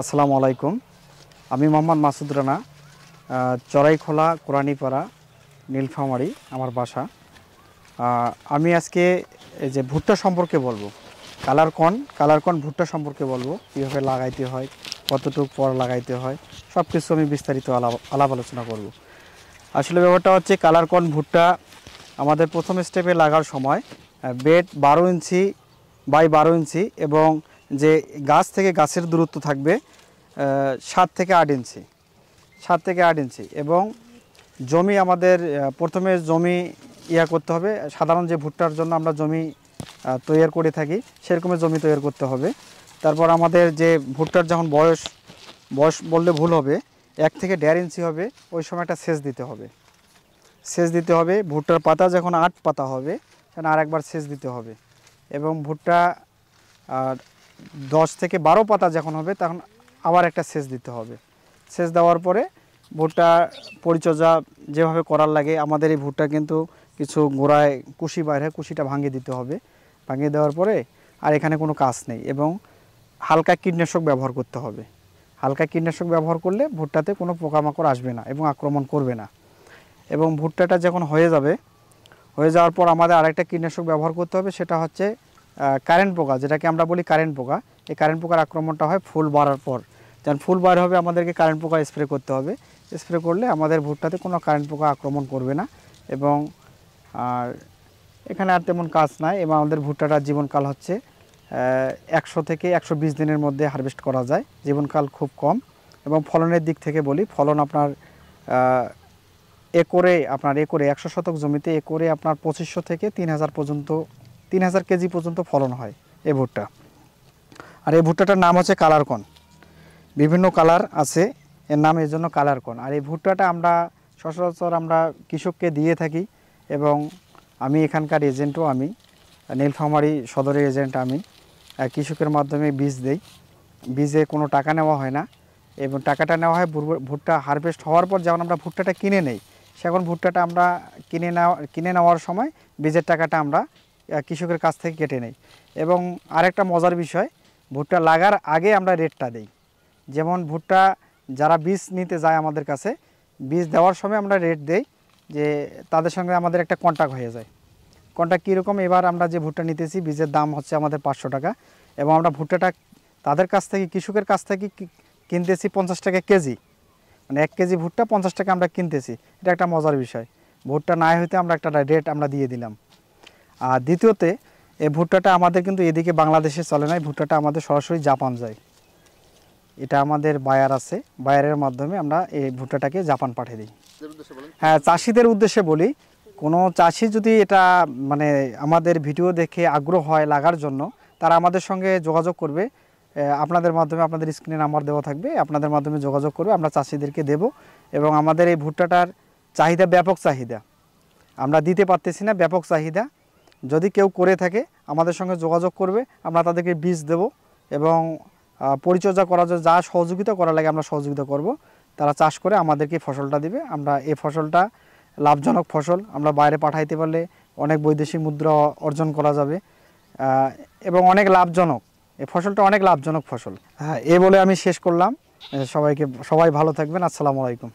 আসসালামু আলাইকুম। আমি মোহাম্মদ মাসুদ রানা, চড়াইখোলা কোরানীপাড়া নীলফামারী আমার বাসা। আমি আজকে এই যে ভুট্টা সম্পর্কে বলবো, কালারকন ভুট্টা সম্পর্কে বলবো, কীভাবে লাগাইতে হয়, কতটুকু পর লাগাইতে হয়, সব কিছু আমি বিস্তারিত আলাপ আলোচনা করব। আসলে ব্যাপারটা হচ্ছে কালারকন ভুট্টা আমাদের প্রথম স্টেপে লাগার সময় বেড 12 ইঞ্চি বাই 12 ইঞ্চি এবং যে গাছ থেকে গাছের দূরত্ব থাকবে 7 থেকে 8 ইঞ্চি, 7 থেকে 8 ইঞ্চি এবং জমি আমাদের প্রথমে জমি করতে হবে। সাধারণ যে ভুট্টার জন্য আমরা জমি তৈরি করে থাকি সেরকমের জমি তৈরি করতে হবে। তারপর আমাদের যে ভুট্টার যখন বয়স বললে ভুল হবে, 1 থেকে 1.5 ইঞ্চি হবে, ওই সময় একটা সেচ দিতে হবে। ভুট্টার পাতা যখন 8 পাতা হবে তখন আরেকবার সেচ দিতে হবে এবং ভুট্টা 10 থেকে 12 পাতা যখন হবে তখন আবার একটা সেচ দিতে হবে। সেচ দেওয়ার পরে ভুট্টা পরিচর্যা যেভাবে করার লাগে, আমাদের এই ভুট্টা কিন্তু কিছু গোড়ায় কুশি বাইরে, কুশিটা ভাঙিয়ে দিতে হবে। ভাঙিয়ে দেওয়ার পরে আর এখানে কোনো কাজ নেই এবং হালকা কীটনাশক ব্যবহার করতে হবে। হালকা কীটনাশক ব্যবহার করলে ভুট্টাতে কোনো পোকামাকড় আসবে না এবং আক্রমণ করবে না। এবং ভুট্টাটা যখন হয়ে যাওয়ার পর আমাদের আরেকটা কীটনাশক ব্যবহার করতে হবে, সেটা হচ্ছে কারেন্ট পোকা, যেটাকে আমরা বলি কারেন্ট পোকা। এই কারেন্ট পোকার আক্রমণটা হয় ফুল বাড়ার পর। যখন ফুল বার হবে আমাদেরকে কারেন্ট পোকা স্প্রে করতে হবে। স্প্রে করলে আমাদের ভুট্টাতে কোনো কারেন্ট পোকা আক্রমণ করবে না এবং আর এখানে আর তেমন কাজ নাই। এবং আমাদের ভুট্টাটার জীবনকাল হচ্ছে 100 থেকে 120 দিনের মধ্যে হারভেস্ট করা যায়, জীবনকাল খুব কম। এবং ফলনের দিক থেকে বলি, ফলন আপনার একরে 100 শতক জমিতে একরে আপনার 2500 থেকে 3000 কেজি পর্যন্ত ফলন হয় এই ভুট্টা। আর এই ভুট্টাটার নাম হচ্ছে কালারকন। বিভিন্ন কালার আছে, এর নাম এর জন্য কালারকন। আর এই ভুট্টাটা আমরা সচরাচর কৃষককে দিয়ে থাকি এবং আমি এখানকার এজেন্টও, আমি নীলফামারী সদরের এজেন্ট। আমি কৃষকের মাধ্যমে বীজ দেই, বীজে কোনো টাকা নেওয়া হয় না এবং টাকাটা নেওয়া হয় ভুট্টা হারভেস্ট হওয়ার পর। যখন আমরা ভুট্টাটা কিনে নেই, সেখন ভুট্টাটা আমরা কিনে নেওয়ার সময় বীজের টাকাটা আমরা কৃষকের কাছ থেকে কেটে নেই। এবং আরেকটা মজার বিষয়, ভুট্টা লাগার আগে আমরা রেটটা দেই। যেমন ভুট্টা যারা বীজ নিতে যায় আমাদের কাছে, বীজ দেওয়ার সময় আমরা রেট দেই, যে তাদের সঙ্গে আমাদের একটা কন্ট্যাক্ট হয়ে যায়। কন্ট্যাক্ট কীরকম, এবার আমরা যে ভুট্টা নিতেছি বীজের দাম হচ্ছে আমাদের 500 টাকা এবং আমরা ভুট্টাটা তাদের কাছ থেকে, কৃষকের কাছ থেকে কিনতেছি 50 টাকা কেজি। মানে 1 কেজি ভুট্টা 50 টাকা আমরা কিনতেছি। এটা একটা মজার বিষয়। ভুট্টা না হইতে আমরা একটা রেট আমরা দিয়ে দিলাম। আর দ্বিতীয়তে, এই ভুট্টাটা আমাদের কিন্তু এদিকে বাংলাদেশে চলে না, ভুট্টাটা আমাদের সরাসরি জাপান যায়। এটা আমাদের বায়ার আছে, বায়ারের মাধ্যমে আমরা এই ভুট্টাটাকে জাপান পাঠিয়ে দিই। হ্যাঁ, চাষিদের উদ্দেশ্যে বলি, কোনো চাষি যদি এটা আমাদের ভিডিও দেখে আগ্রহ হয় লাগার জন্য, তারা আমাদের সঙ্গে যোগাযোগ করবে। আপনাদের মাধ্যমে, আপনাদের স্ক্রিনে নাম্বার দেওয়া থাকবে, আপনাদের মাধ্যমে যোগাযোগ করবে, আমরা চাষিদেরকে দেব। এবং আমাদের এই ভুট্টাটার চাহিদা, ব্যাপক চাহিদা, আমরা দিতে পারতেছি না, ব্যাপক চাহিদা। যদি কেউ করে থাকে আমাদের সঙ্গে যোগাযোগ করবে, আমরা তাদেরকে বীজ দেব এবং পরিচর্যা করার জন্য যা সহযোগিতা করা লাগে আমরা সহযোগিতা করব। তারা চাষ করে আমাদেরকে ফসলটা দিবে। আমরা এই ফসলটা লাভজনক ফসল, আমরা বাইরে পাঠাইতে পারলে অনেক বৈদেশিক মুদ্রা অর্জন করা যাবে এবং অনেক লাভজনক এই ফসলটা, অনেক লাভজনক ফসল। হ্যাঁ, এ বলে আমি শেষ করলাম। সবাই ভালো থাকবেন। আসসালামু আলাইকুম।